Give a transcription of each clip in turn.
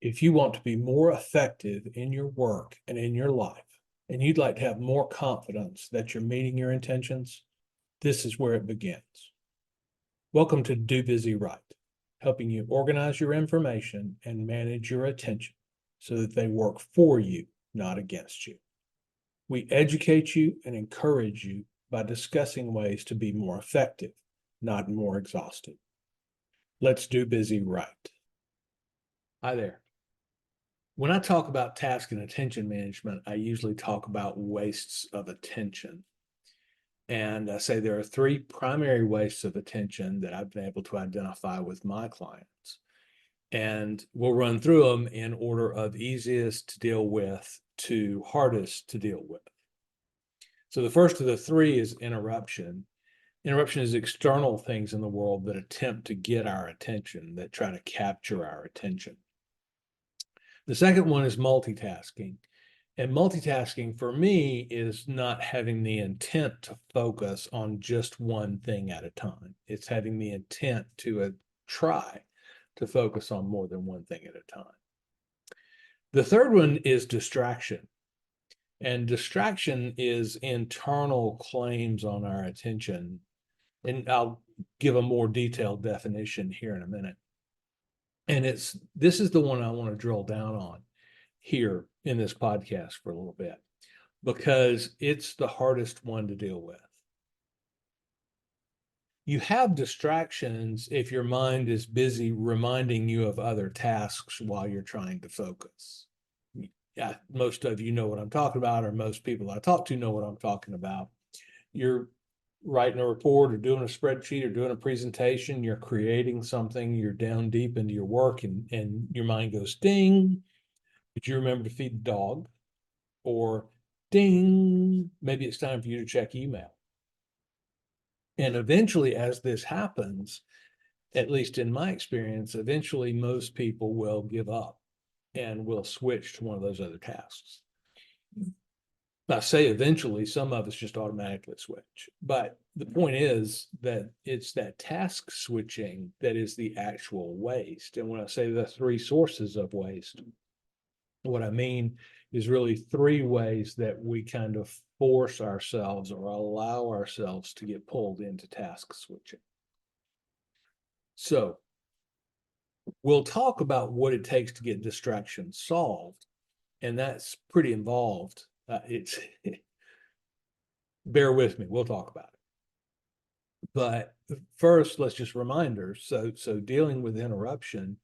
If you want to be more effective in your work and in your life, and you'd like to have more confidence that you're meeting your intentions, this is where it begins. Welcome to Do Busy Right, helping you organize your information and manage your attention so that they work for you, not against you. We educate you and encourage you by discussing ways to be more effective, not more exhausted. Let's do busy right. Hi there. When I talk about task and attention management, I usually talk about wastes of attention. And I say there are three primary wastes of attention that I've been able to identify with my clients. And we'll run through them in order of easiest to deal with to hardest to deal with. So the first of the three is interruption. Interruption is external things in the world that attempt to get our attention, that try to capture our attention. The second one is multitasking. And multitasking for me is not having the intent to focus on just one thing at a time. It's having the intent to try to focus on more than one thing at a time. The third one is distraction. And distraction is internal claims on our attention. And I'll give a more detailed definition here in a minute. And this is the one I want to drill down on here in this podcast for a little bit, because it's the hardest one to deal with. You have distractions if your mind is busy reminding you of other tasks while you're trying to focus. Yeah, most of you know what I'm talking about, or most people I talk to know what I'm talking about. You're writing a report or doing a spreadsheet or doing a presentation, you're creating something, you're down deep into your work, and your mind goes ding. Did you remember to feed the dog? Or ding, maybe it's time for you to check email. And eventually, as this happens, at least in my experience, eventually most people will give up and will switch to one of those other tasks. I say eventually, some of us just automatically switch. But the point is that it's that task switching that is the actual waste. And when I say the three sources of waste, what I mean is really three ways that we kind of force ourselves or allow ourselves to get pulled into task switching. So we'll talk about what it takes to get distractions solved, and that's pretty involved. Bear with me, we'll talk about it. But first, let's just reminders. So dealing with interruption,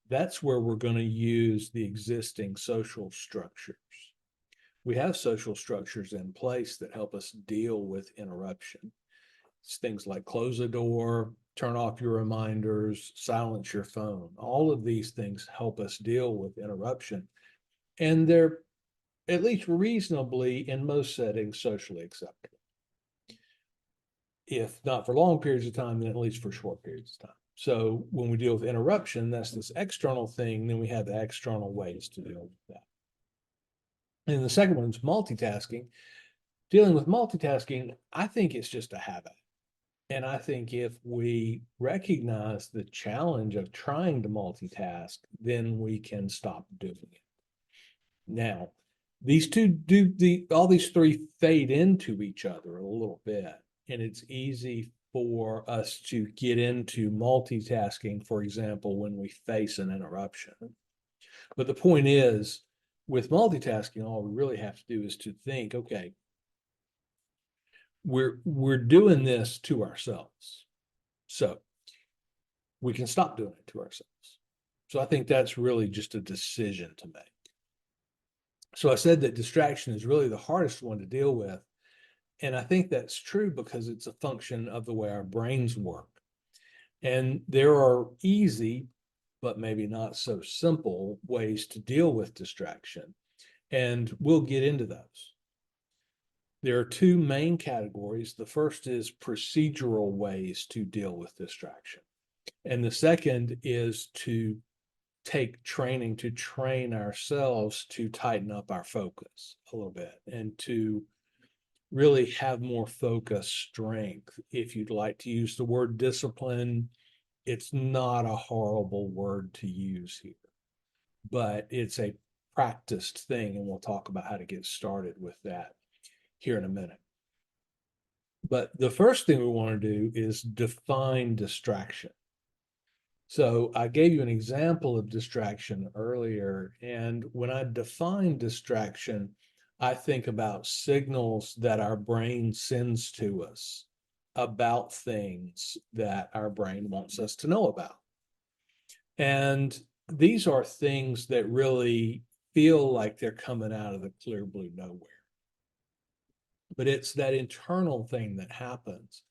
that's where we're going to use the existing social structures. We have social structures in place that help us deal with interruption. It's things like close the door, turn off your reminders, silence your phone. All of these things help us deal with interruption. And they're at least reasonably, in most settings, socially acceptable. If not for long periods of time, then at least for short periods of time. So when we deal with interruption, that's this external thing, then we have the external ways to deal with that. And the second one is multitasking. Dealing with multitasking, I think it's just a habit. And I think if we recognize the challenge of trying to multitask, then we can stop doing it. Now, all these three fade into each other a little bit, and it's easy for us to get into multitasking, for example, when we face an interruption. But the point is, with multitasking, all we really have to do is to think, okay, we're doing this to ourselves. So we can stop doing it to ourselves. So I think that's really just a decision to make. So I said that distraction is really the hardest one to deal with. And I think that's true because it's a function of the way our brains work. And there are easy, but maybe not so simple ways to deal with distraction. And we'll get into those. There are two main categories. The first is procedural ways to deal with distraction. And the second is to take training to train ourselves to tighten up our focus a little bit and to really have more focus strength. If you'd like to use the word discipline, it's not a horrible word to use here. but it's a practiced thing, and we'll talk about how to get started with that here in a minute. But the first thing we want to do is define distraction. So I gave you an example of distraction earlier, and when I define distraction, I think about signals that our brain sends to us about things that our brain wants us to know about. And these are things that really feel like they're coming out of the clear blue nowhere. But it's that internal thing that happens.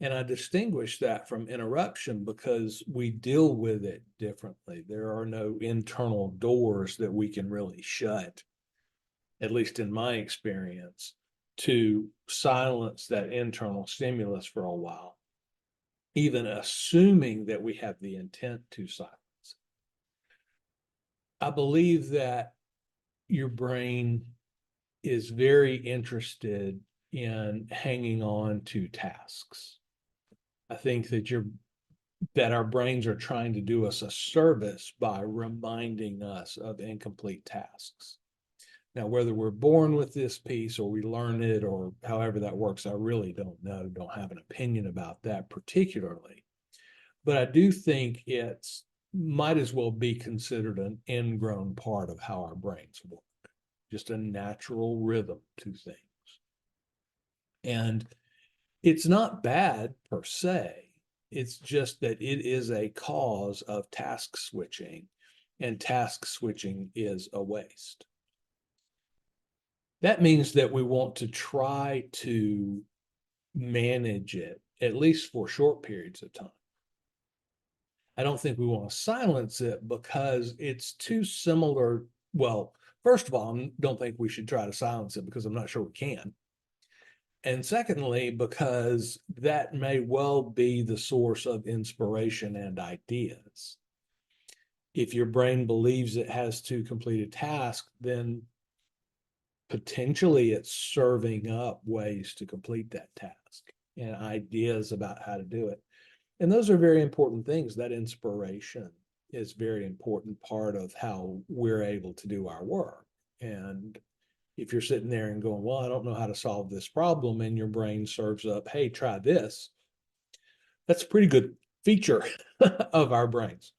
And I distinguish that from interruption because we deal with it differently. There are no internal doors that we can really shut, at least in my experience, to silence that internal stimulus for a while, even assuming that we have the intent to silence. I believe that your brain is very interested in hanging on to tasks. I think that our brains are trying to do us a service by reminding us of incomplete tasks. Now, whether we're born with this piece or we learn it or however that works, I really don't know, don't have an opinion about that particularly. But I do think it's might as well be considered an ingrown part of how our brains work, just a natural rhythm to things. And it's not bad per se. It's just that it is a cause of task switching, and task switching is a waste. That means that we want to try to manage it, at least for short periods of time. I don't think we want to silence it because it's too similar. Well, first of all, I don't think we should try to silence it because I'm not sure we can. And secondly, because that may well be the source of inspiration and ideas. If your brain believes it has to complete a task, then potentially it's serving up ways to complete that task and ideas about how to do it. And those are very important things. That inspiration is a very important part of how we're able to do our work. And if you're sitting there and going, well, I don't know how to solve this problem, and your brain serves up, hey, try this, that's a pretty good feature of our brains.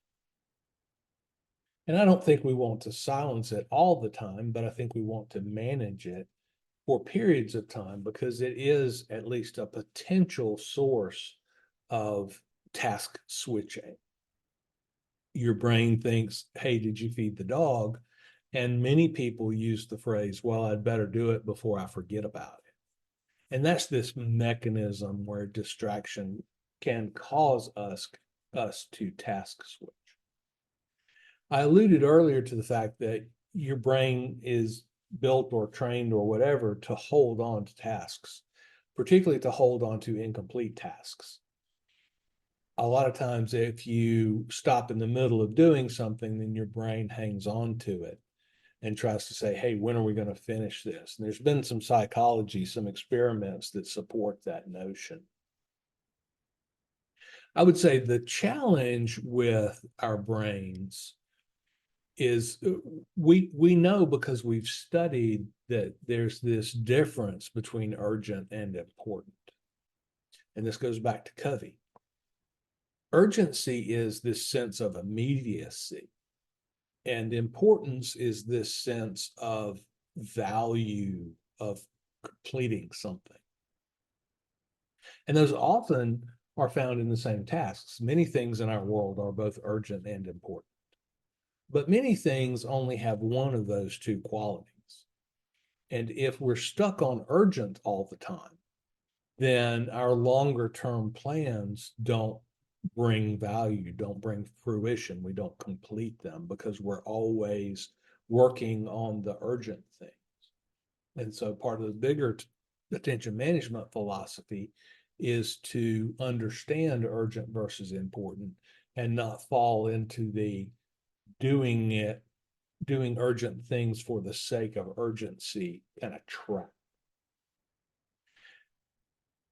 And I don't think we want to silence it all the time, but I think we want to manage it for periods of time because it is at least a potential source of task switching. Your brain thinks, hey, did you feed the dog? And many people use the phrase, well, I'd better do it before I forget about it. And that's this mechanism where distraction can cause us to task switch. I alluded earlier to the fact that your brain is built or trained or whatever to hold on to tasks, particularly to hold on to incomplete tasks. A lot of times, if you stop in the middle of doing something, then your brain hangs on to it and tries to say, hey, when are we going to finish this? And there's been some psychology, some experiments that support that notion. I would say the challenge with our brains is we know because we've studied that there's this difference between urgent and important. And this goes back to Covey. Urgency is this sense of immediacy, and importance is this sense of value of completing something. And those often are found in the same tasks. Many things in our world are both urgent and important. But many things only have one of those two qualities. And if we're stuck on urgent all the time, then our longer term plans don't bring value, don't bring fruition. We don't complete them because we're always working on the urgent things. And so part of the bigger attention management philosophy is to understand urgent versus important and not fall into the doing urgent things for the sake of urgency kind of trap.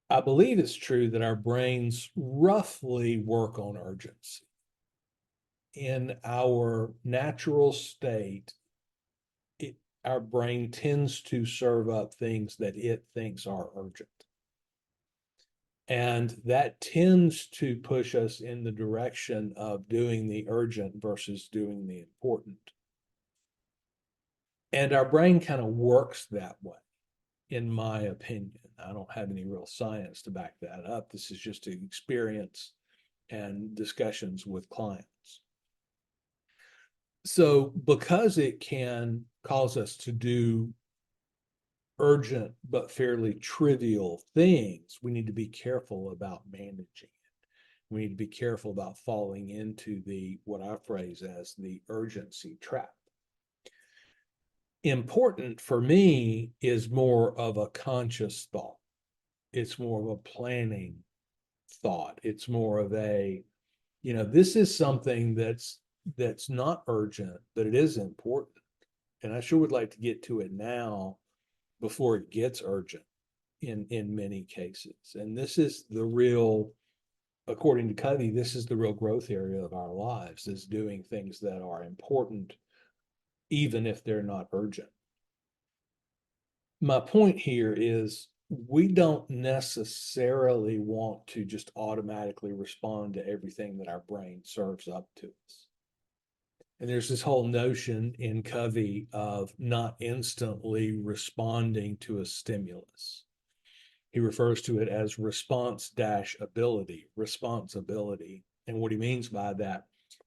I believe it's true that our brains roughly work on urgency. in our natural state, our brain tends to serve up things that it thinks are urgent. And that tends to push us in the direction of doing the urgent versus doing the important. And our brain kind of works that way, in my opinion. I don't have any real science to back that up. This is just an experience and discussions with clients. So because it can cause us to do urgent but fairly trivial things, we need to be careful about managing it. We need to be careful about falling into what I phrase as the urgency trap. Important for me is more of a conscious thought. It's more of a planning thought. It's more of this is something that's not urgent, but it is important. And I sure would like to get to it now before it gets urgent in many cases. And this is the real, according to Covey, this is the real growth area of our lives, is doing things that are important, even if they're not urgent. My point here is we don't necessarily want to just automatically respond to everything that our brain serves up to us. And there's this whole notion in Covey of not instantly responding to a stimulus. He refers to it as responsibility. And what he means by that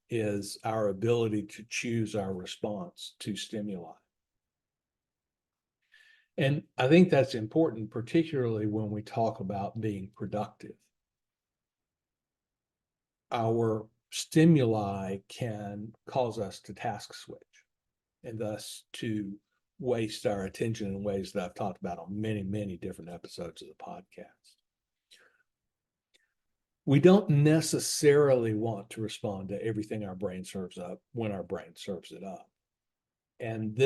is our ability to choose our response to stimuli. And I think that's important, particularly when we talk about being productive. Our stimuli can cause us to task switch and thus to waste our attention in ways that I've talked about on many, many different episodes of the podcast. We don't necessarily want to respond to everything our brain serves up when our brain serves it up. And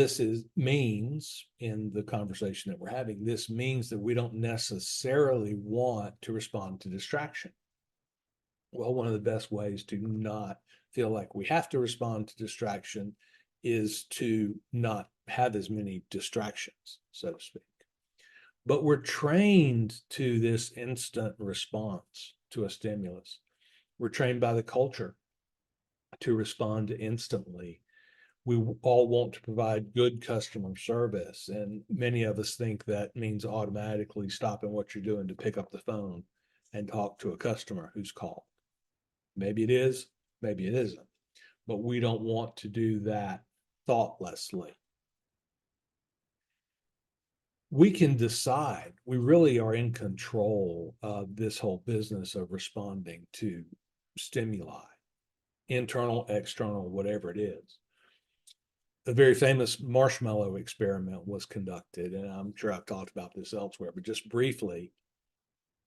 means in the conversation that we're having, this means that we don't necessarily want to respond to distraction. Well, one of the best ways to not feel like we have to respond to distraction is to not have as many distractions, so to speak. But we're trained to this instant response to a stimulus. We're trained by the culture to respond instantly. We all want to provide good customer service, and many of us think that means automatically stopping what you're doing to pick up the phone and talk to a customer who's called. Maybe it is, maybe it isn't, but we don't want to do that thoughtlessly. We can decide, we really are in control of this whole business of responding to stimuli, internal, external, whatever it is. A very famous marshmallow experiment was conducted, and I'm sure I've talked about this elsewhere, but just briefly,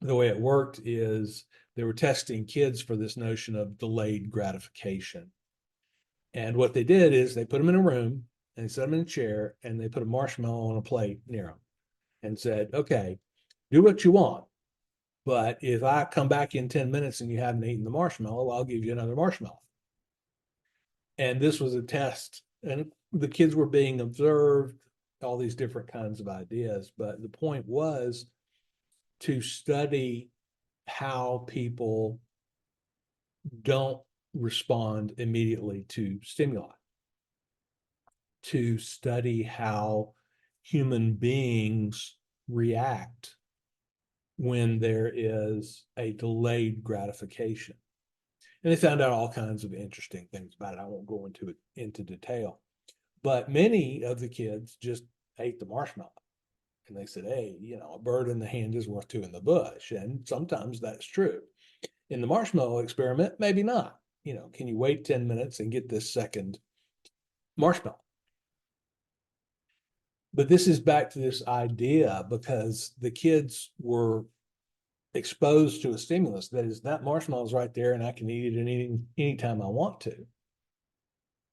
the way it worked is they were testing kids for this notion of delayed gratification. And what they did is they put them in a room and they set them in a chair and they put a marshmallow on a plate near them and said, okay, do what you want. But if I come back in 10 minutes and you haven't eaten the marshmallow, I'll give you another marshmallow. And this was a test, and the kids were being observed, all these different kinds of ideas. But the point was to study how people don't respond immediately to stimuli, to study how human beings react when there is a delayed gratification. And they found out all kinds of interesting things about it. I won't go into detail, but many of the kids just ate the marshmallow. And they said, hey, a bird in the hand is worth two in the bush. And sometimes that's true. In the marshmallow experiment, maybe not. Can you wait 10 minutes and get this second marshmallow? But this is back to this idea, because the kids were exposed to a stimulus. That is, that marshmallow is right there and I can eat it anytime I want to.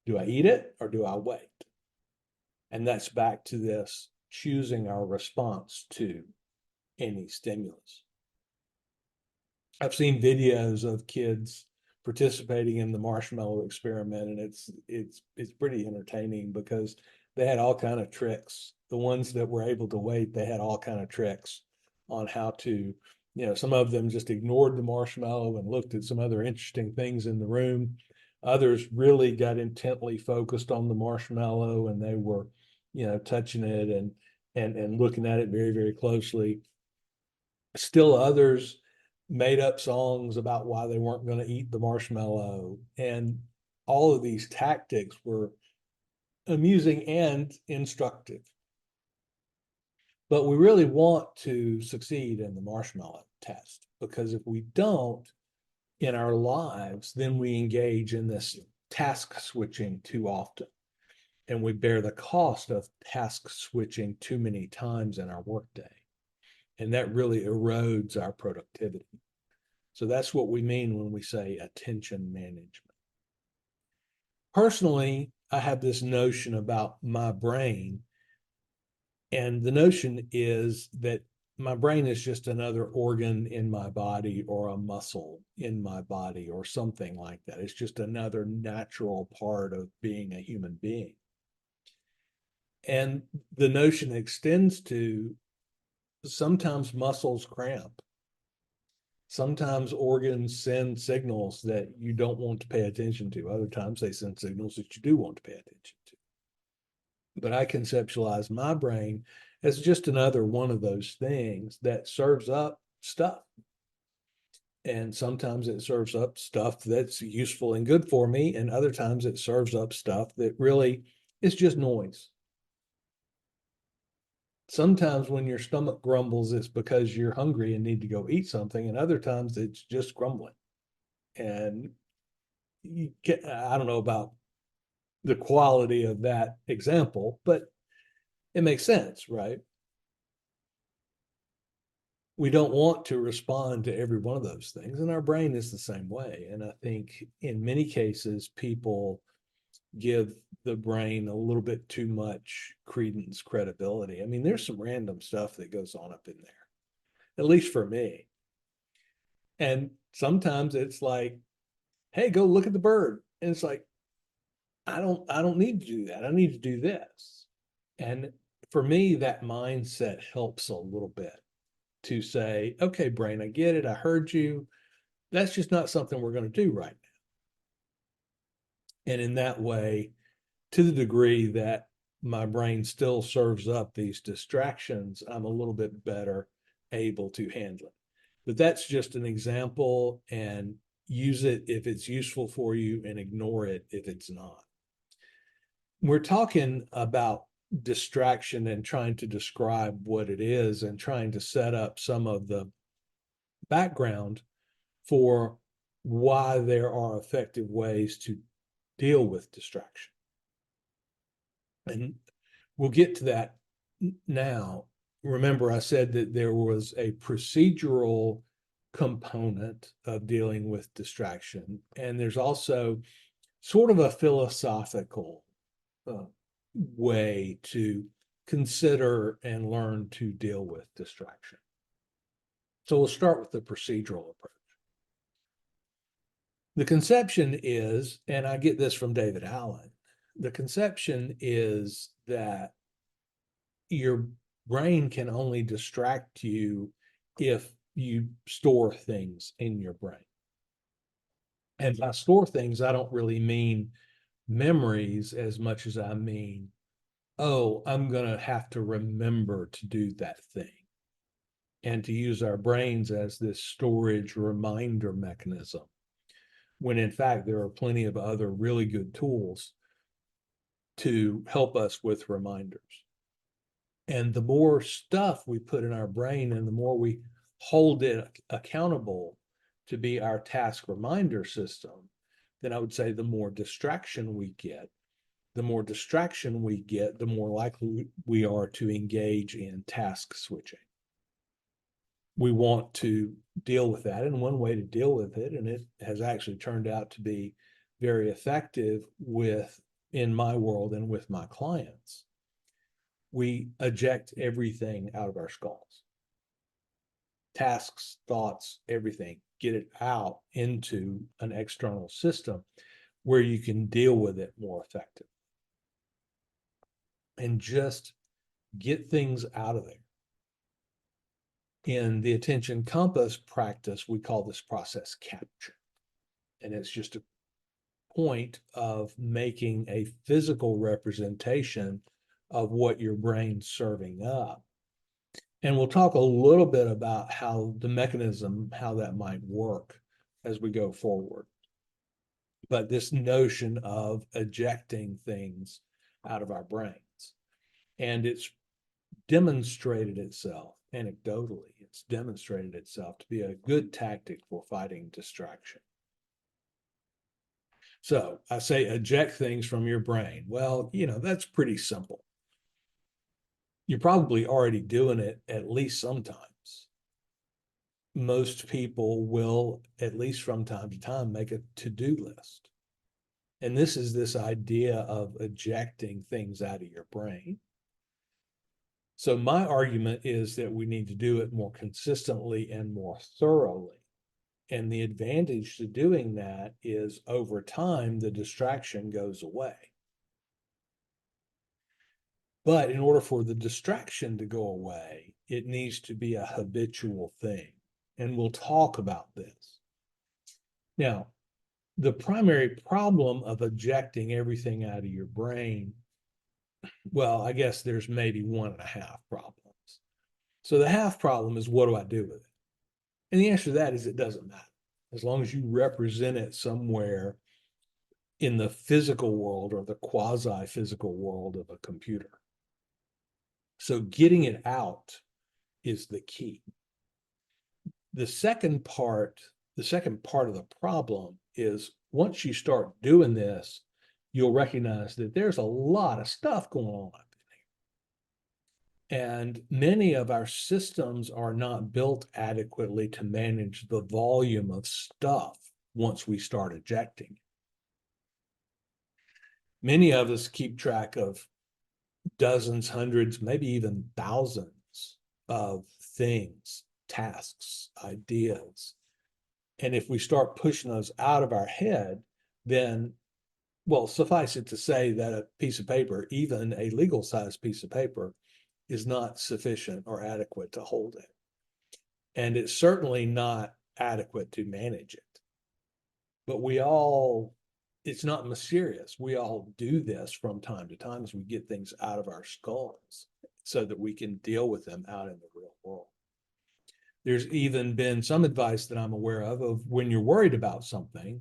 Do I eat it or do I wait? And that's back to this choosing our response to any stimulus. I've seen videos of kids participating in the marshmallow experiment, and it's pretty entertaining because they had all kind of tricks. The ones that were able to wait, they had all kind of tricks on how to, some of them just ignored the marshmallow and looked at some other interesting things in the room. Others really got intently focused on the marshmallow, and they were, touching it and looking at it very, very closely. Still others made up songs about why they weren't going to eat the marshmallow. And all of these tactics were amusing and instructive. But we really want to succeed in the marshmallow test, because if we don't in our lives, then we engage in this task switching too often. And we bear the cost of task switching too many times in our workday. And that really erodes our productivity. So that's what we mean when we say attention management. Personally, I have this notion about my brain. And the notion is that my brain is just another organ in my body, or a muscle in my body, or something like that. It's just another natural part of being a human being. And the notion extends to sometimes muscles cramp. Sometimes organs send signals that you don't want to pay attention to. Other times they send signals that you do want to pay attention to. But I conceptualize my brain as just another one of those things that serves up stuff. And sometimes it serves up stuff that's useful and good for me, and other times it serves up stuff that really is just noise. Sometimes when your stomach grumbles, it's because you're hungry and need to go eat something, and other times it's just grumbling. And I don't know about the quality of that example, but it makes sense, right? We don't want to respond to every one of those things, and our brain is the same way. And I think in many cases, people give the brain a little bit too much credence, credibility. I mean, there's some random stuff that goes on up in there, at least for me. And sometimes it's like, hey, go look at the bird. And it's like, I don't need to do that. I need to do this. And for me, that mindset helps a little bit to say, okay, brain, I get it. I heard you. That's just not something we're going to do right now. And in that way, to the degree that my brain still serves up these distractions, I'm a little bit better able to handle it. But that's just an example, and use it if it's useful for you and ignore it if it's not. We're talking about distraction and trying to describe what it is and trying to set up some of the background for why there are effective ways to deal with distraction. And we'll get to that now. Remember, I said that there was a procedural component of dealing with distraction, and there's also sort of a philosophical way to consider and learn to deal with distraction. So we'll start with the procedural approach. The conception is, and I get this from David Allen, the conception is that your brain can only distract you if you store things in your brain. And by store things, I don't really mean memories as much as I mean, oh, I'm going to have to remember to do that thing. And to use our brains as this storage reminder mechanism, when in fact there are plenty of other really good tools to help us with reminders. And the more stuff we put in our brain and the more we hold it accountable to be our task reminder system, then I would say the more distraction we get. The more distraction we get, the more likely we are to engage in task switching. We want to deal with that. And one way to deal with it, and it has actually turned out to be very effective in my world and with my clients, we eject everything out of our skulls. tasks, thoughts, everything, get it out into an external system where you can deal with it more effectively. And just get things out of there. In the attention compass practice, we call this process capture. And it's just a point of making a physical representation of what your brain's serving up. And we'll talk a little bit about how the mechanism, how that might work as we go forward. But this notion of ejecting things out of our brains. And it's demonstrated itself anecdotally, it's demonstrated itself to be a good tactic for fighting distraction. So I say eject things from your brain. Well, that's pretty simple. You're probably already doing it at least sometimes. Most people will, at least from time to time, make a to-do list. And this is this idea of ejecting things out of your brain. So my argument is that we need to do it more consistently and more thoroughly. And the advantage to doing that is over time, the distraction goes away. But in order for the distraction to go away, it needs to be a habitual thing. And we'll talk about this. Now, the primary problem of ejecting everything out of your brain, well, I guess there's maybe 1.5 problems. So the half problem is, what do I do with it? And the answer to that is it doesn't matter. As long as you represent it somewhere in the physical world or the quasi-physical world of a computer. So getting it out is the key. The second part of the problem is, once you start doing this, you'll recognize that there's a lot of stuff going on up in here. And many of our systems are not built adequately to manage the volume of stuff once we start ejecting. Many of us keep track of dozens, hundreds, maybe even thousands of things, tasks, ideas. And if we start pushing those out of our head, then, well, suffice it to say that a piece of paper, even a legal size piece of paper, is not sufficient or adequate to hold it. And it's certainly not adequate to manage it. But it's not mysterious. We all do this from time to time as we get things out of our skulls so that we can deal with them out in the real world. There's even been some advice that I'm aware of when you're worried about something,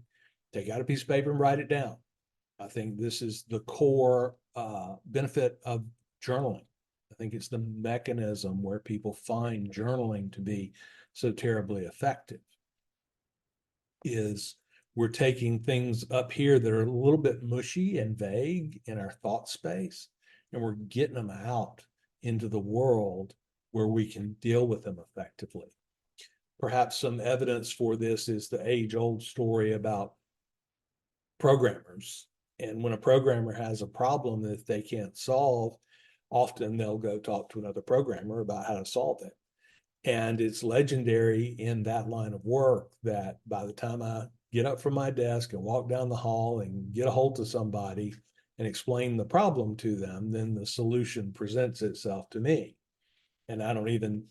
take out a piece of paper and write it down. I think this is the core benefit of journaling. I think it's the mechanism where people find journaling to be so terribly effective, is we're taking things up here that are a little bit mushy and vague in our thought space, and we're getting them out into the world where we can deal with them effectively. Perhaps some evidence for this is the age-old story about programmers. And when a programmer has a problem that they can't solve, often they'll go talk to another programmer about how to solve it. And it's legendary in that line of work that by the time I get up from my desk and walk down the hall and get a hold of somebody and explain the problem to them, then the solution presents itself to me. And I don't even,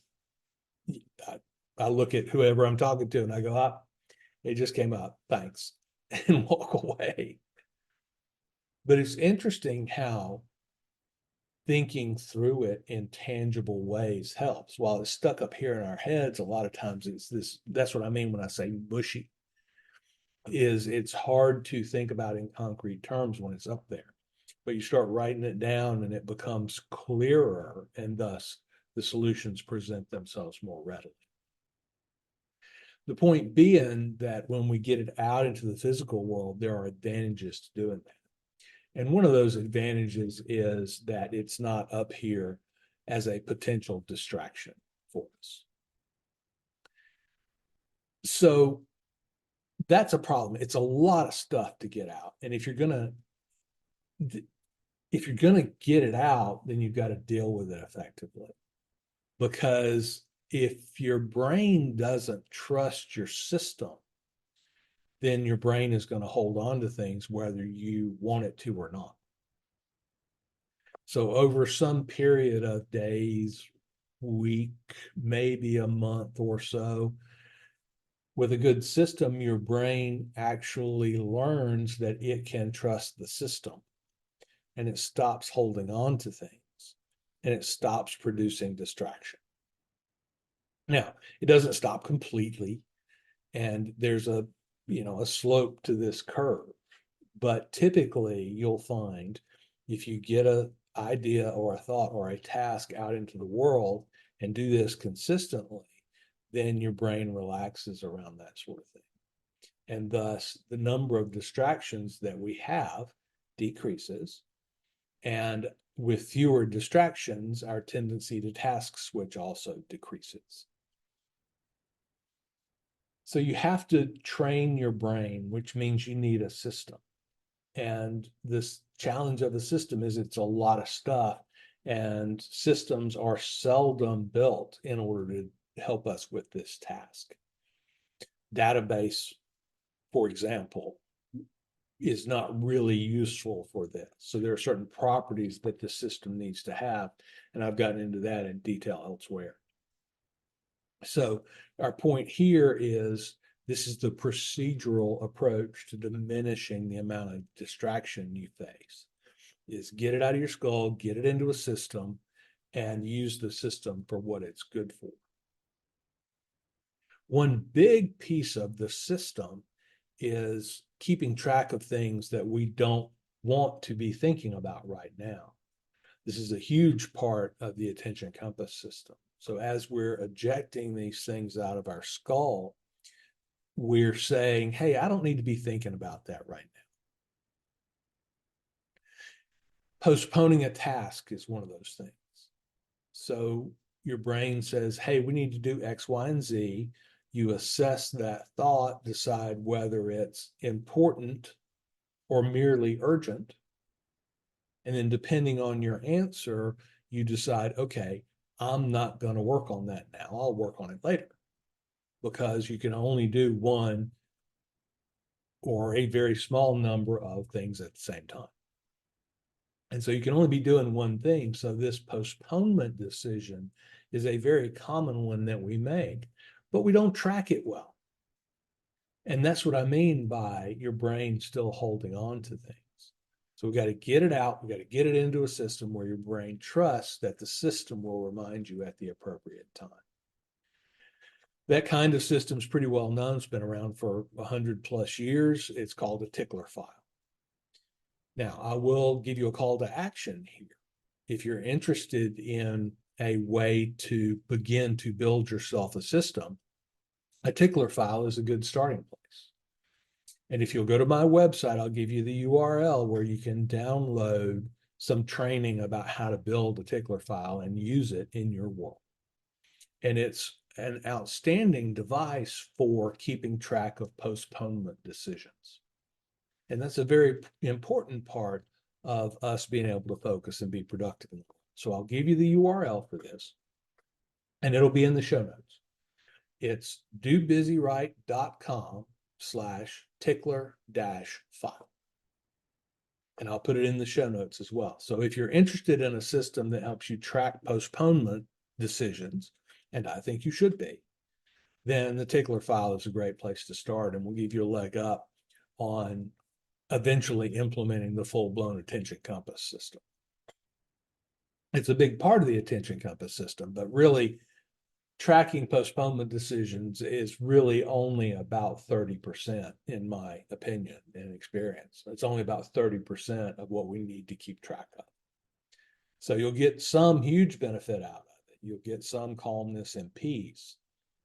I look at whoever I'm talking to and I go, it just came up, thanks, and walk away. But it's interesting how thinking through it in tangible ways helps. While it's stuck up here in our heads, a lot of times that's what I mean when I say mushy, is it's hard to think about in concrete terms when it's up there. But you start writing it down and it becomes clearer, and thus the solutions present themselves more readily. The point being that when we get it out into the physical world, there are advantages to doing that. And one of those advantages is that it's not up here as a potential distraction for us. So that's a problem. It's a lot of stuff to get out. And if you're gonna get it out, then you've got to deal with it effectively. Because if your brain doesn't trust your system, then your brain is going to hold on to things whether you want it to or not. So over some period of days, week, maybe a month or so, with a good system, your brain actually learns that it can trust the system, and it stops holding on to things, and it stops producing distraction. Now, it doesn't stop completely, and there's a slope to this curve. But typically, you'll find if you get an idea or a thought or a task out into the world and do this consistently, then your brain relaxes around that sort of thing. And thus, the number of distractions that we have decreases. And with fewer distractions, our tendency to task switch also decreases. So you have to train your brain, which means you need a system. And this challenge of the system is it's a lot of stuff, and systems are seldom built in order to help us with this task. Database, for example, is not really useful for this. So there are certain properties that the system needs to have, and I've gotten into that in detail elsewhere. So our point here is this is the procedural approach to diminishing the amount of distraction you face. Is get it out of your skull, get it into a system, and use the system for what it's good for. One big piece of the system is keeping track of things that we don't want to be thinking about right now. This is a huge part of the attention compass system. So as we're ejecting these things out of our skull, we're saying, hey, I don't need to be thinking about that right now. Postponing a task is one of those things. So your brain says, hey, we need to do X, Y, and Z. You assess that thought, decide whether it's important or merely urgent. And then depending on your answer, you decide, okay, I'm not going to work on that now. I'll work on it later, because you can only do one or a very small number of things at the same time. And so you can only be doing one thing. So this postponement decision is a very common one that we make, but we don't track it well. And that's what I mean by your brain still holding on to things. So we got to get it out. We got to get it into a system where your brain trusts that the system will remind you at the appropriate time. That kind of system is pretty well known. It's been around for 100+ years. It's called a tickler file. Now, I will give you a call to action here. If you're interested in a way to begin to build yourself a system, a tickler file is a good starting place. And if you'll go to my website, I'll give you the URL where you can download some training about how to build a tickler file and use it in your world. And it's an outstanding device for keeping track of postponement decisions. And that's a very important part of us being able to focus and be productive. So I'll give you the URL for this, and it'll be in the show notes. It's dobusywrite.com/tickler-file. And I'll put it in the show notes as well. So if you're interested in a system that helps you track postponement decisions, and I think you should be, then the tickler file is a great place to start, and will give you a leg up on eventually implementing the full-blown attention compass system. It's a big part of the attention compass system, but really tracking postponement decisions is really only about 30%, in my opinion and experience. It's only about 30% of what we need to keep track of. So you'll get some huge benefit out of it. You'll get some calmness and peace,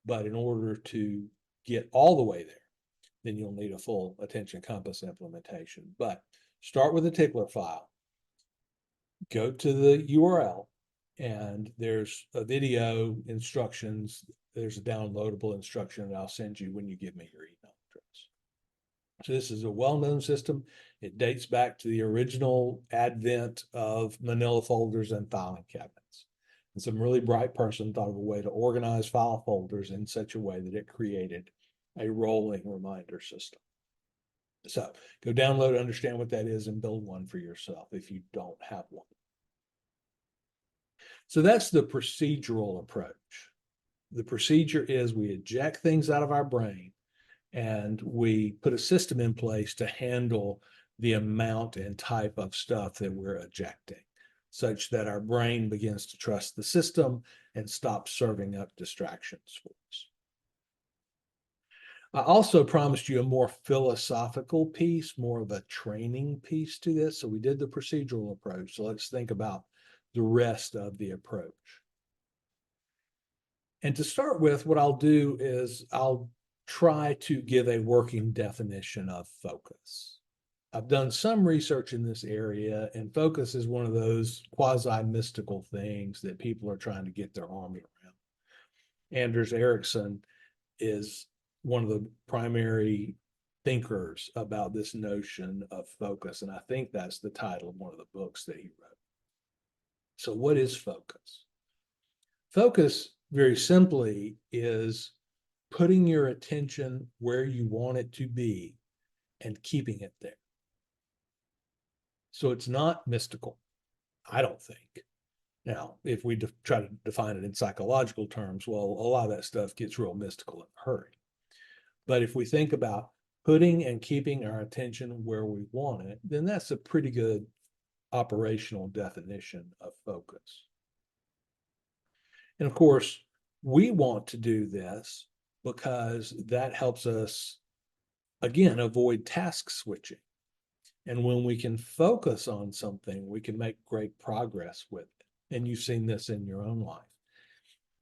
but in order to get all the way there, then you'll need a full attention compass implementation. But start with a tickler file. Go to the URL, and there's a video instructions. There's a downloadable instruction that I'll send you when you give me your email address. So this is a well-known system. It dates back to the original advent of manila folders and filing cabinets. And some really bright person thought of a way to organize file folders in such a way that it created a rolling reminder system. So go download, understand what that is, and build one for yourself if you don't have one. So that's the procedural approach. The procedure is we eject things out of our brain and we put a system in place to handle the amount and type of stuff that we're ejecting, such that our brain begins to trust the system and stop serving up distractions for us. I also promised you a more philosophical piece, more of a training piece to this. So we did the procedural approach. So let's think about the rest of the approach. And to start with, what I'll do is I'll try to give a working definition of focus. I've done some research in this area, and focus is one of those quasi-mystical things that people are trying to get their arm around. Anders Ericsson is one of the primary thinkers about this notion of focus, and I think that's the title of one of the books that he wrote. So what is focus? Focus, very simply, is putting your attention where you want it to be and keeping it there. So it's not mystical, I don't think. Now, if we try to define it in psychological terms, well, a lot of that stuff gets real mystical in a hurry. But if we think about putting and keeping our attention where we want it, then that's a pretty good operational definition of focus. And of course, we want to do this because that helps us, again, avoid task switching. And when we can focus on something, we can make great progress with it. And you've seen this in your own life.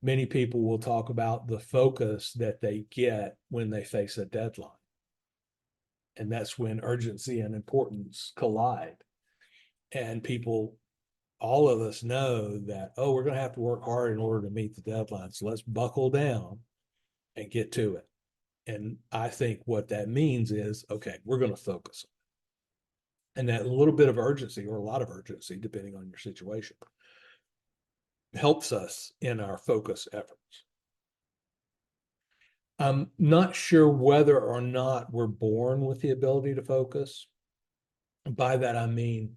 Many people will talk about the focus that they get when they face a deadline. And that's when urgency and importance collide. And people, all of us know that, oh, we're going to have to work hard in order to meet the deadline. So let's buckle down and get to it. And I think what that means is, okay, we're going to focus. And that little bit of urgency, or a lot of urgency, depending on your situation, helps us in our focus efforts. I'm not sure whether or not we're born with the ability to focus. By that, I mean,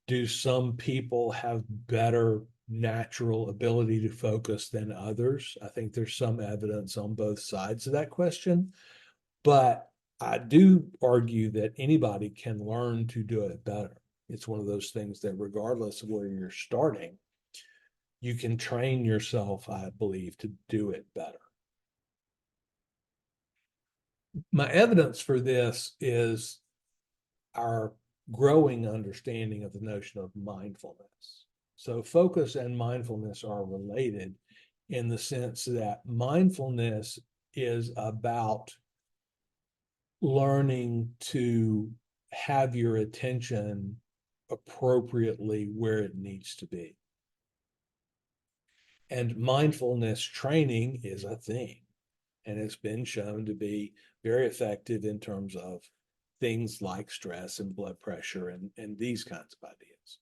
do some people have better natural ability to focus than others? I think there's some evidence on both sides of that question, but I do argue that anybody can learn to do it better. It's one of those things that regardless of where you're starting, you can train yourself, I believe, to do it better. My evidence for this is our growing understanding of the notion of mindfulness. So focus and mindfulness are related in the sense that mindfulness is about learning to have your attention appropriately where it needs to be. And mindfulness training is a thing, and it's been shown to be very effective in terms of things like stress and blood pressure and these kinds of ideas.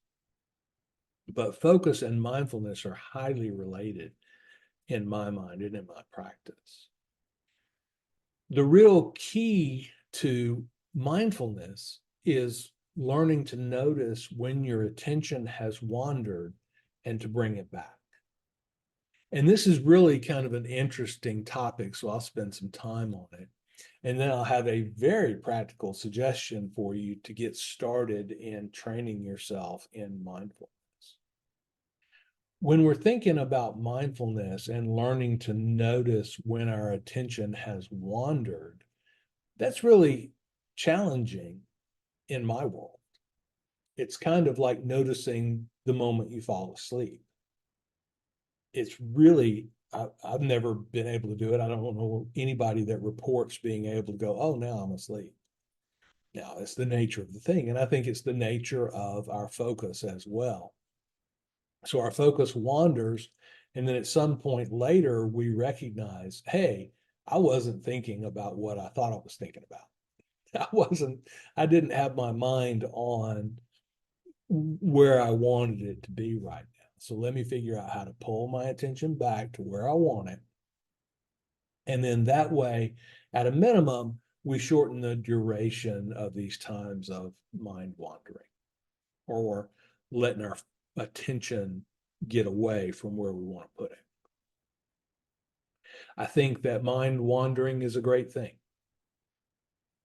But focus and mindfulness are highly related in my mind and in my practice. The real key to mindfulness is learning to notice when your attention has wandered and to bring it back. And this is really kind of an interesting topic, so I'll spend some time on it. And then I'll have a very practical suggestion for you to get started in training yourself in mindfulness. When we're thinking about mindfulness and learning to notice when our attention has wandered, that's really challenging in my world. It's kind of like noticing the moment you fall asleep. It's really, I've never been able to do it. I don't know anybody that reports being able to go, oh, now I'm asleep. Now, it's the nature of the thing. And I think it's the nature of our focus as well. So our focus wanders. And then at some point later, we recognize, hey, I wasn't thinking about what I thought I was thinking about. I didn't have my mind on where I wanted it to be right now. So let me figure out how to pull my attention back to where I want it. And then that way, at a minimum, we shorten the duration of these times of mind wandering or letting our attention get away from where we want to put it. I think that mind wandering is a great thing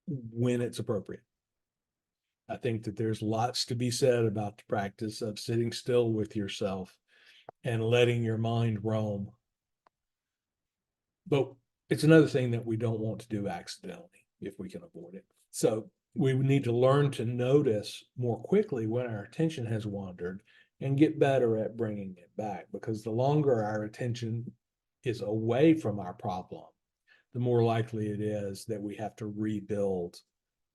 when it's appropriate. I think that there's lots to be said about the practice of sitting still with yourself and letting your mind roam. But it's another thing that we don't want to do accidentally if we can avoid it. So we need to learn to notice more quickly when our attention has wandered and get better at bringing it back, because the longer our attention is away from our problem, the more likely it is that we have to rebuild,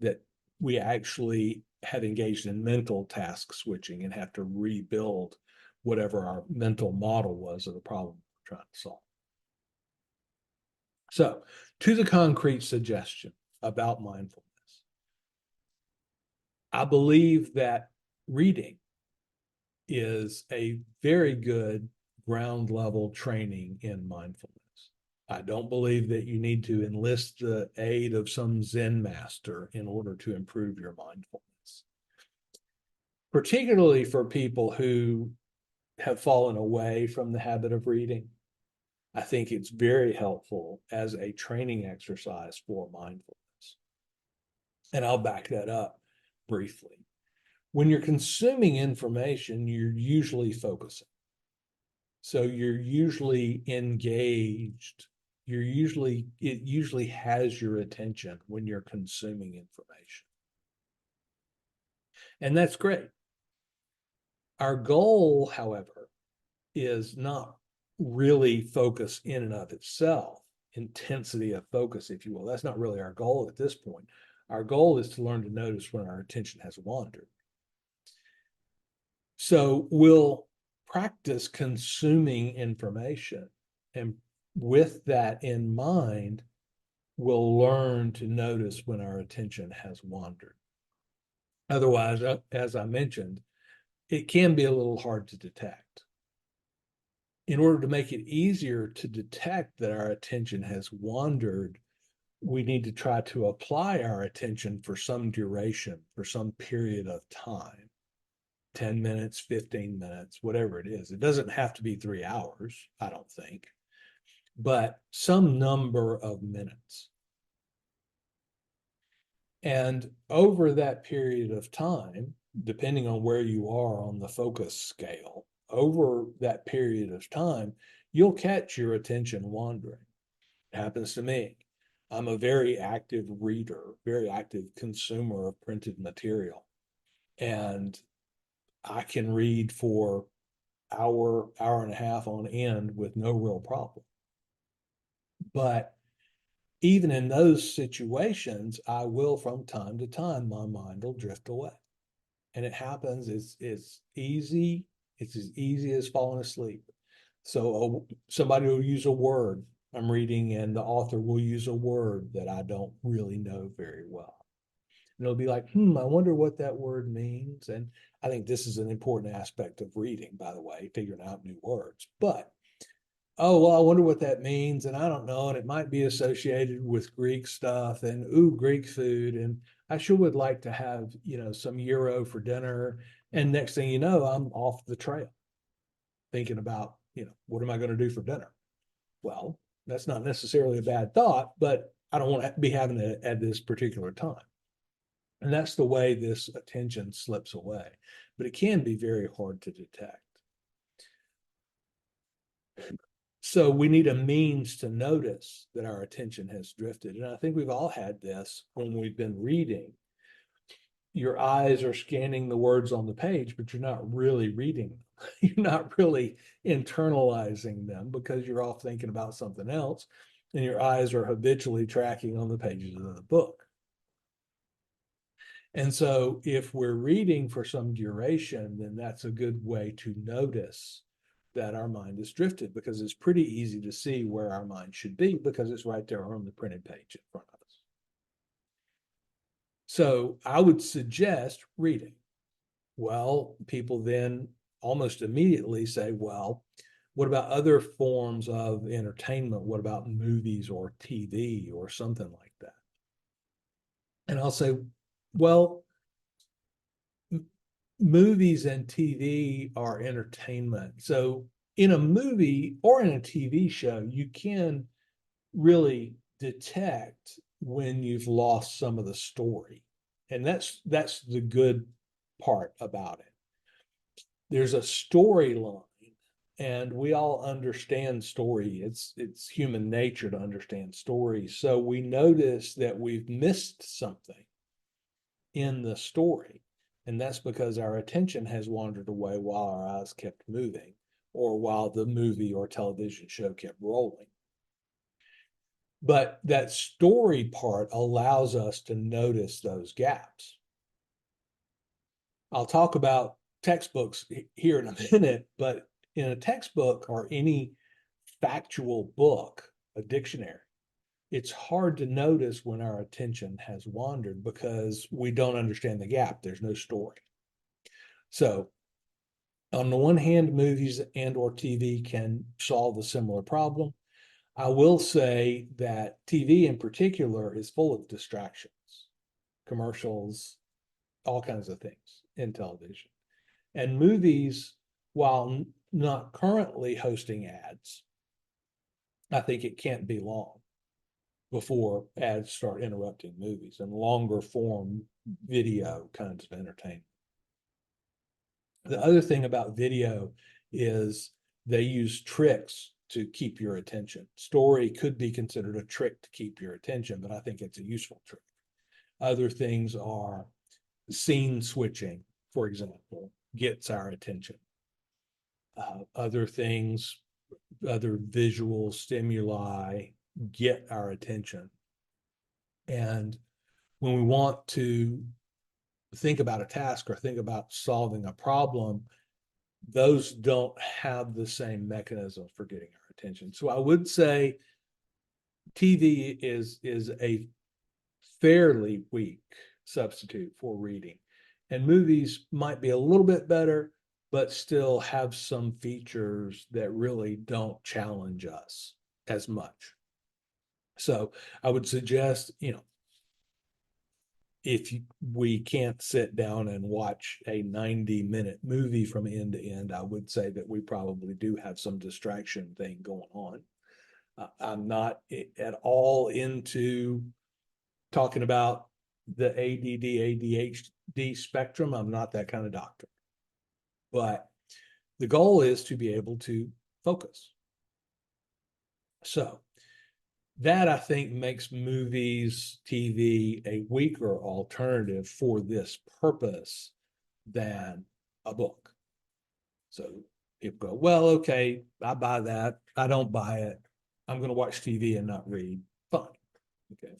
that we actually have engaged in mental task switching and have to rebuild whatever our mental model was of the problem we're trying to solve. So, to the concrete suggestion about mindfulness, I believe that reading is a very good ground level training in mindfulness. I don't believe that you need to enlist the aid of some Zen master in order to improve your mindfulness, particularly for people who have fallen away from the habit of reading. I think it's very helpful as a training exercise for mindfulness. And I'll back that up briefly. When you're consuming information, you're usually focusing. So you're usually engaged. It usually has your attention when you're consuming information. And that's great. Our goal, however, is not really focus in and of itself, intensity of focus, if you will. That's not really our goal at this point. Our goal is to learn to notice when our attention has wandered. So we'll practice consuming information, and with that in mind, we'll learn to notice when our attention has wandered. Otherwise, as I mentioned, it can be a little hard to detect. In order to make it easier to detect that our attention has wandered, we need to try to apply our attention for some duration, for some period of time. 10 minutes, 15 minutes, whatever it is. It doesn't have to be 3 hours, I don't think, but some number of minutes. And over that period of time, depending on where you are on the focus scale, over that period of time, you'll catch your attention wandering. It happens to me. I'm a very active reader, very active consumer of printed material. And I can read for hour and a half on end with no real problem. But even in those situations, I will from time to time, my mind will drift away. And it happens, it's easy. It's as easy as falling asleep. So somebody will use a word I'm reading, and the author will use a word that I don't really know very well. And it'll be like, I wonder what that word means. And I think this is an important aspect of reading, by the way, figuring out new words. But, oh, well, I wonder what that means. And I don't know. And it might be associated with Greek stuff and, Greek food. And I sure would like to have, some gyro for dinner. And next thing you know, I'm off the trail thinking about, what am I going to do for dinner? Well, that's not necessarily a bad thought, but I don't want to be having it at this particular time. And that's the way this attention slips away. But it can be very hard to detect. So we need a means to notice that our attention has drifted. And I think we've all had this when we've been reading. Your eyes are scanning the words on the page, but you're not really reading them. You're not really internalizing them because you're off thinking about something else. And your eyes are habitually tracking on the pages of the book. And so if we're reading for some duration, then that's a good way to notice that our mind is drifted, because it's pretty easy to see where our mind should be because it's right there on the printed page in front of us. So I would suggest reading. Well, people then almost immediately say, well, what about other forms of entertainment? What about movies or TV or something like that? And I'll say, well, movies and TV are entertainment. So in a movie or in a TV show, you can really detect when you've lost some of the story. And that's the good part about it. There's a storyline, and we all understand story. It's human nature to understand stories. So we notice that we've missed something in the story. And that's because our attention has wandered away while our eyes kept moving, or while the movie or television show kept rolling. But that story part allows us to notice those gaps. I'll talk about textbooks here in a minute, but in a textbook or any factual book, a dictionary, it's hard to notice when our attention has wandered because we don't understand the gap. There's no story. So on the one hand, movies and or TV can solve a similar problem. I will say that TV in particular is full of distractions, commercials, all kinds of things in television. And movies, while not currently hosting ads, I think it can't be long before ads start interrupting movies and longer form video kinds of entertainment. The other thing about video is they use tricks to keep your attention. Story could be considered a trick to keep your attention, but I think it's a useful trick. Other things are scene switching, for example, gets our attention. Other things, other visual stimuli get our attention. And when we want to think about a task or think about solving a problem, those don't have the same mechanism for getting our attention. So I would say TV is a fairly weak substitute for reading. And movies might be a little bit better, but still have some features that really don't challenge us as much. So I would suggest, if we can't sit down and watch a 90-minute movie from end to end, I would say that we probably do have some distraction thing going on. I'm not at all into talking about the ADD, ADHD spectrum. I'm not that kind of doctor. But the goal is to be able to focus. So that, I think, makes movies, TV a weaker alternative for this purpose than a book. So people go, well, okay, I buy that. I don't buy it. I'm going to watch TV and not read. Fine. Okay.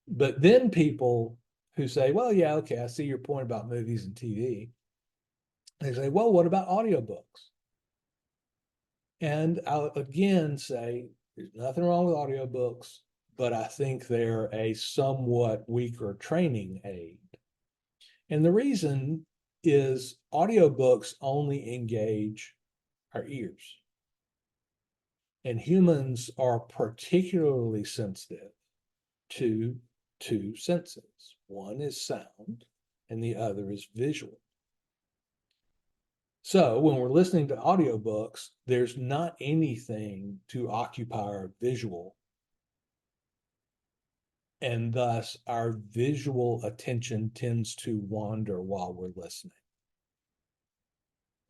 But then people who say, well, yeah, okay, I see your point about movies and TV. They say, well, what about audiobooks? And I'll again say, there's nothing wrong with audiobooks, but I think they're a somewhat weaker training aid. And the reason is audiobooks only engage our ears. And humans are particularly sensitive to two senses. One is sound, and the other is visual. So when we're listening to audiobooks, there's not anything to occupy our visual. And thus our visual attention tends to wander while we're listening.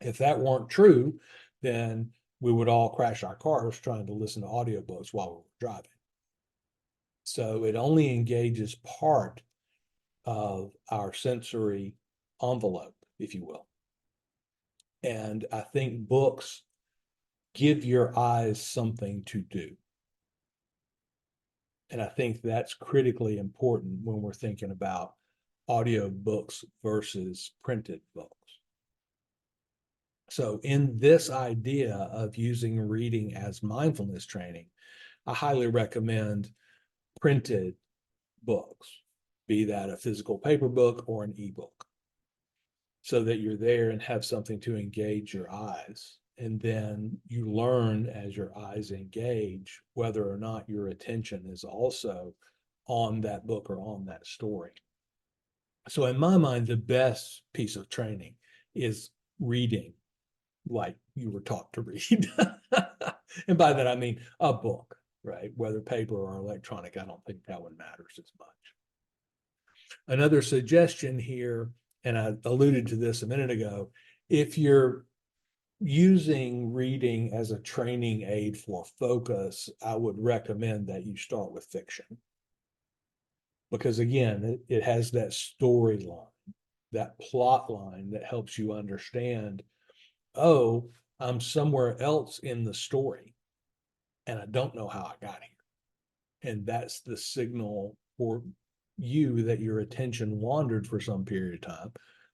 If that weren't true, then we would all crash our cars trying to listen to audiobooks while we were driving. So it only engages part of our sensory envelope, if you will. And I think books give your eyes something to do. And I think that's critically important when we're thinking about audio books versus printed books. So in this idea of using reading as mindfulness training, I highly recommend printed books, be that a physical paper book or an ebook. so that you're there and have something to engage your eyes. And then you learn as your eyes engage whether or not your attention is also on that book or on that story. So, in my mind, the best piece of training is reading like you were taught to read. And by that, I mean a book, right? Whether paper or electronic, I don't think that one matters as much. Another suggestion here, and I alluded to this a minute ago, if you're using reading as a training aid for focus, I would recommend that you start with fiction. Because again, it has that storyline, that plot line that helps you understand, oh, I'm somewhere else in the story and I don't know how I got here. And that's the signal for you that your attention wandered for some period of time.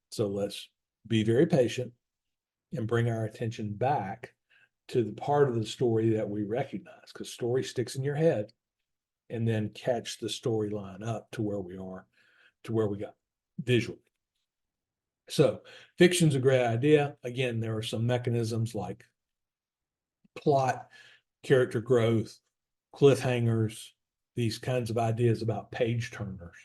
So let's be very patient and bring our attention back to the part of the story that we recognize, because story sticks in your head, and then catch the storyline up to where we are, to where we got visually. So fiction's a great idea. Again, there are some mechanisms like plot, character growth, cliffhangers, these kinds of ideas about page turners.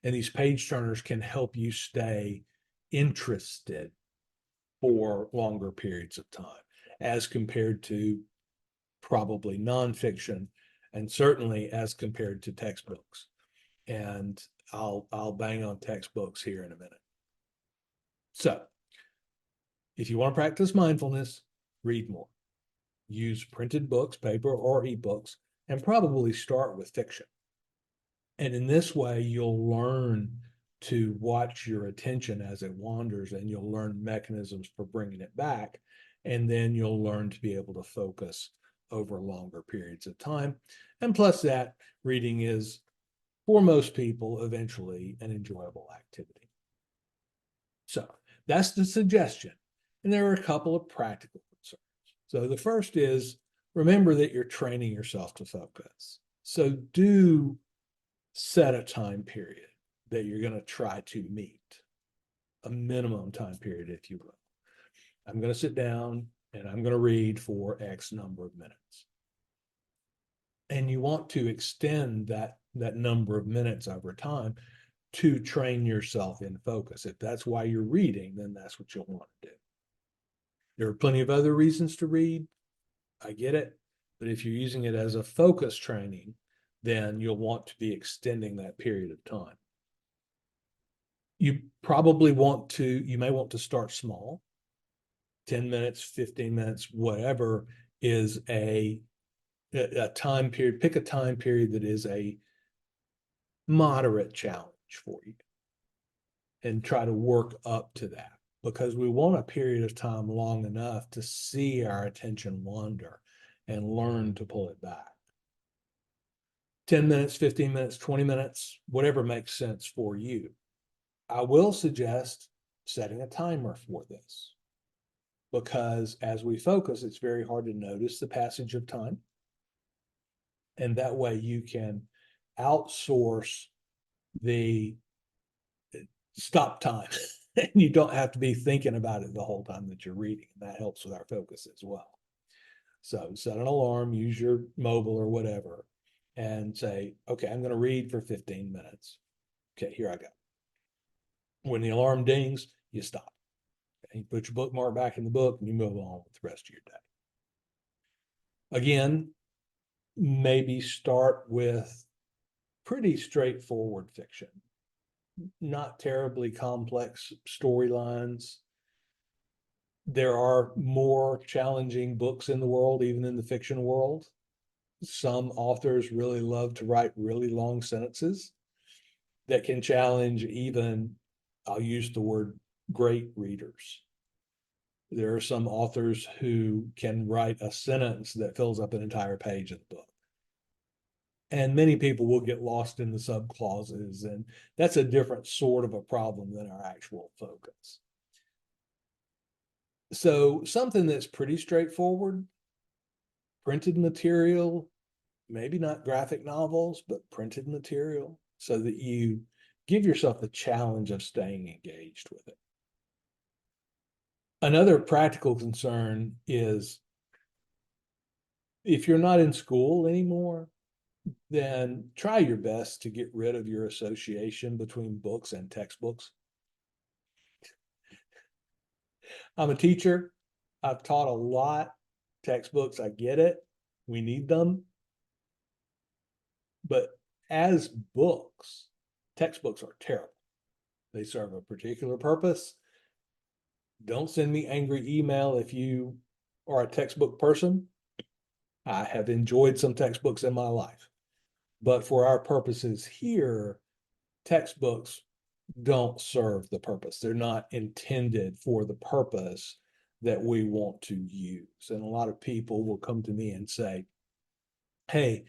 And these page turners can help you stay interested for longer periods of time as compared to probably nonfiction, and certainly as compared to textbooks. And I'll bang on textbooks here in a minute. So if you want to practice mindfulness, read more. Use printed books, paper or ebooks, and probably start with fiction. And in this way, you'll learn to watch your attention as it wanders, and you'll learn mechanisms for bringing it back. And then you'll learn to be able to focus over longer periods of time. And plus that, reading is, for most people, eventually an enjoyable activity. So that's the suggestion. And there are a couple of practical concerns. So the first is, remember that you're training yourself to focus. So do set a time period that you're going to try to meet, a minimum time period, if you will. I'm going to sit down and I'm going to read for X number of minutes. And you want to extend that number of minutes over time to train yourself in focus. If that's why you're reading, then that's what you'll want to do. There are plenty of other reasons to read. I get it. But if you're using it as a focus training, then you'll want to be extending that period of time. You probably want to, you may want to start small. 10 minutes, 15 minutes, whatever is a time period. Pick a time period that is a moderate challenge for you and try to work up to that, because we want a period of time long enough to see our attention wander and learn to pull it back. 10 minutes, 15 minutes, 20 minutes, whatever makes sense for you. I will suggest setting a timer for this, because as we focus, it's very hard to notice the passage of time. And that way you can outsource the stop time. And you don't have to be thinking about it the whole time that you're reading. And that helps with our focus as well. So set an alarm, use your mobile or whatever, and say, okay, I'm going to read for 15 minutes. Okay, here I go. When the alarm dings, you stop. Okay, you put your bookmark back in the book and you move on with the rest of your day. Again, maybe start with pretty straightforward fiction, not terribly complex storylines. There are more challenging books in the world, even in the fiction world. Some authors really love to write really long sentences that can challenge even, I'll use the word, great readers. There are some authors who can write a sentence that fills up an entire page of the book. And many people will get lost in the subclauses, and that's a different sort of a problem than our actual focus. So something that's pretty straightforward, printed material, maybe not graphic novels, but printed material, so that you give yourself the challenge of staying engaged with it. Another practical concern is if you're not in school anymore, then try your best to get rid of your association between books and textbooks. I'm a teacher. I've taught a lot. Textbooks, I get it. We need them. But as books, textbooks are terrible. They serve a particular purpose. Don't send me angry email if you are a textbook person. I have enjoyed some textbooks in my life. But for our purposes here, textbooks don't serve the purpose. They're not intended for the purpose that we want to use. And a lot of people will come to me and say, hey,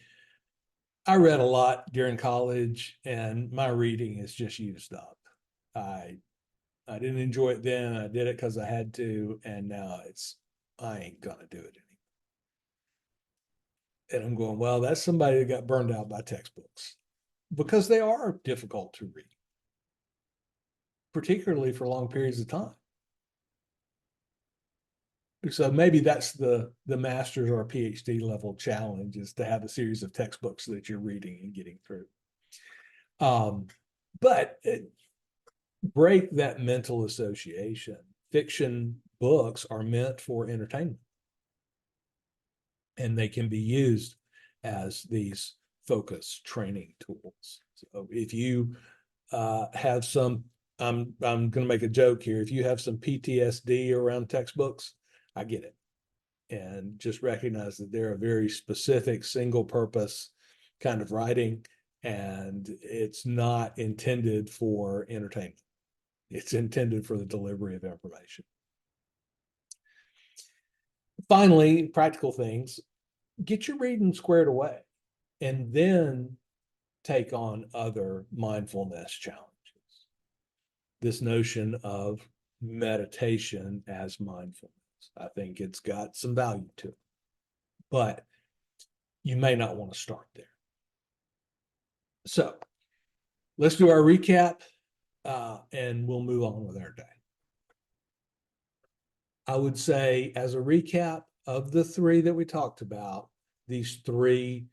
I read a lot during college and my reading is just used up. I didn't enjoy it then. I did it because I had to, and now I ain't gonna do it anymore. And I'm going, well, that's somebody that got burned out by textbooks because they are difficult to read, particularly for long periods of time. So maybe that's the master's or PhD level challenge, is to have a series of textbooks that you're reading and getting through. But break that mental association. Fiction books are meant for entertainment, and they can be used as these focus training tools. So if you have some, I'm going to make a joke here. If you have some PTSD around textbooks, I get it. And just recognize that they're a very specific single purpose kind of writing, and it's not intended for entertainment. It's intended for the delivery of information. Finally, practical things, get your reading squared away and then take on other mindfulness challenges. This notion of meditation as mindfulness, I think it's got some value to it, but you may not want to start there. So let's do our recap and we'll move on with our day. I would say, as a recap of the three that we talked about, these three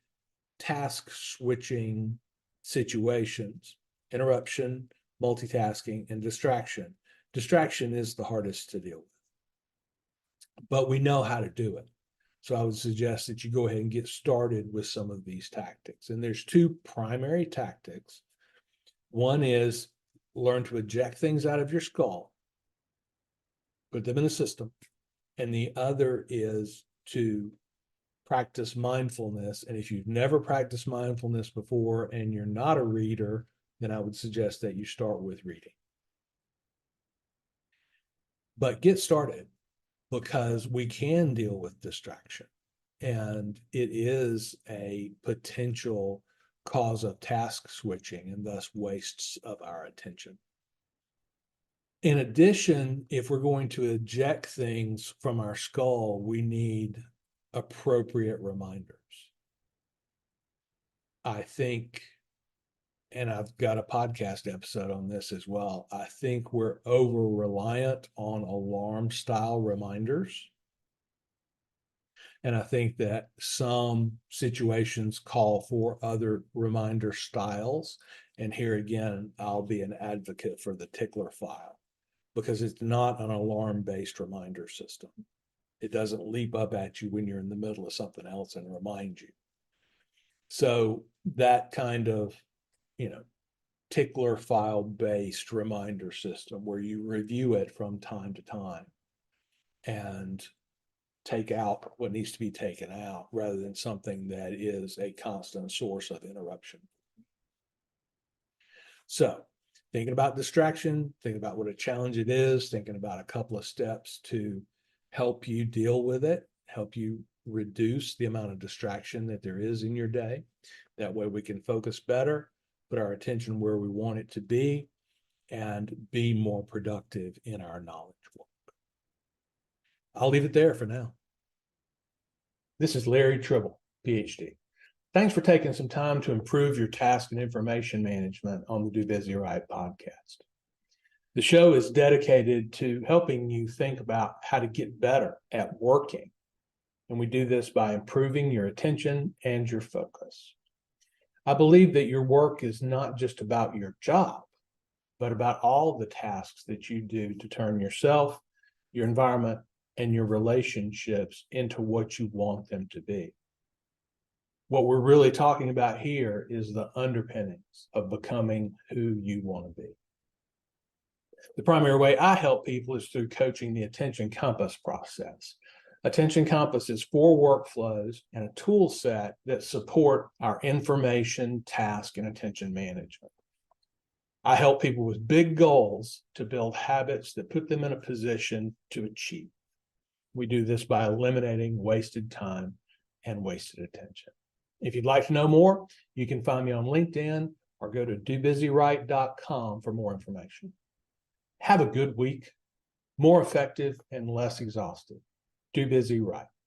task switching situations: interruption, multitasking, and distraction. Distraction is the hardest to deal with, but we know how to do it. So I would suggest that you go ahead and get started with some of these tactics. And there's two primary tactics. One is learn to eject things out of your skull, put them in a system. And the other is to practice mindfulness. And if you've never practiced mindfulness before and you're not a reader, then I would suggest that you start with reading. But get started, because we can deal with distraction, and it is a potential cause of task switching and thus wastes of our attention. In addition, if we're going to eject things from our skull, we need appropriate reminders. I think, and I've got a podcast episode on this as well, I think we're over reliant on alarm style reminders. And I think that some situations call for other reminder styles. And here again, I'll be an advocate for the tickler file, because it's not an alarm-based reminder system. It doesn't leap up at you when you're in the middle of something else and remind you. So that kind of, tickler file-based reminder system where you review it from time to time and take out what needs to be taken out, rather than something that is a constant source of interruption. So thinking about distraction, thinking about what a challenge it is, thinking about a couple of steps to help you deal with it, help you reduce the amount of distraction that there is in your day. That way we can focus better, put our attention where we want it to be, and be more productive in our knowledge work. I'll leave it there for now. This is Larry Tribble, Ph.D. Thanks for taking some time to improve your task and information management on the Do Busy Right podcast. The show is dedicated to helping you think about how to get better at working. And we do this by improving your attention and your focus. I believe that your work is not just about your job, but about all the tasks that you do to turn yourself, your environment, and your relationships into what you want them to be. What we're really talking about here is the underpinnings of becoming who you want to be. The primary way I help people is through coaching the Attention Compass process. Attention Compass is 4 workflows and a tool set that support our information, task, and attention management. I help people with big goals to build habits that put them in a position to achieve. We do this by eliminating wasted time and wasted attention. If you'd like to know more, you can find me on LinkedIn or go to dobusyright.com for more information. Have a good week, more effective and less exhausted. Do Busy Right.